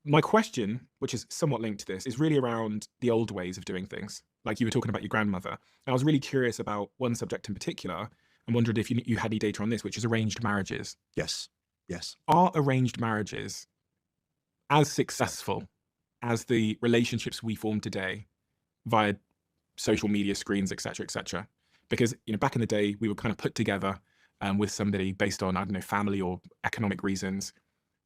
My question, which is somewhat linked to this, is really around the old ways of doing things. Like you were talking about your grandmother. And I was really curious about one subject in particular and wondered if you had any data on this, which is arranged marriages. Yes. Yes. Are arranged marriages as successful as the relationships we form today via social media screens, et cetera, et cetera? Because back in the day, we were kind of put together with somebody based on, I don't know, family or economic reasons.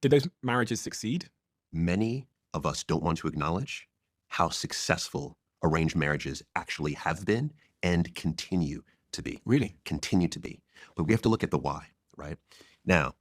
Did those marriages succeed? Many of us don't want to acknowledge how successful arranged marriages actually have been and continue to be. Really? Continue to be. But we have to look at the why, right? Now,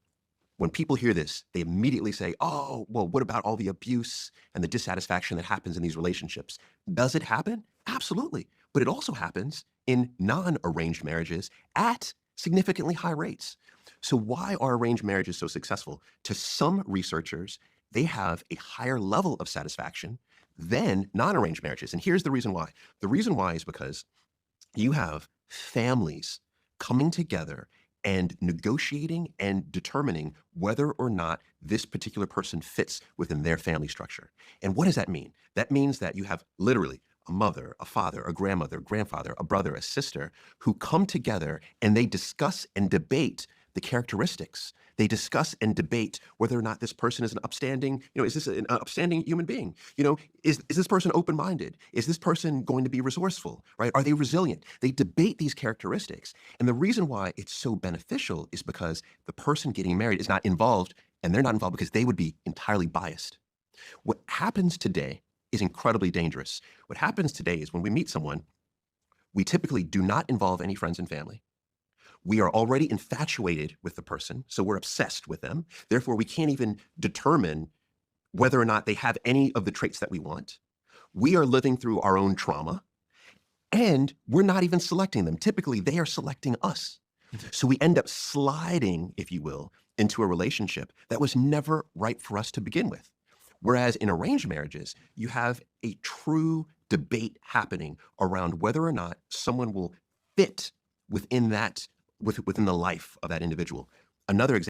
when people hear this, they immediately say, oh, well, what about all the abuse and the dissatisfaction that happens in these relationships? Does it happen? Absolutely. But it also happens in non-arranged marriages at significantly high rates. So why are arranged marriages so successful? To some researchers, they have a higher level of satisfaction than non-arranged marriages. And here's the reason why. The reason why is because you have families coming together and negotiating and determining whether or not this particular person fits within their family structure. And what does that mean? That means that you have literally a mother, a father, a grandmother, grandfather, a brother, a sister who come together and they discuss and debate the characteristics. They discuss and debate whether or not this person is an upstanding, is this an upstanding human being? Is this person open-minded? Is this person going to be resourceful, right? Are they resilient? They debate these characteristics. And the reason why it's so beneficial is because the person getting married is not involved, and they're not involved because they would be entirely biased. What happens today is incredibly dangerous. What happens today is when we meet someone, we typically do not involve any friends and family. We are already infatuated with the person, so we're obsessed with them. Therefore, we can't even determine whether or not they have any of the traits that we want. We are living through our own trauma, and we're not even selecting them. Typically, they are selecting us. So we end up sliding, if you will, into a relationship that was never right for us to begin with. Whereas in arranged marriages, you have a true debate happening around whether or not someone will fit within that, within the life of that individual. Another example.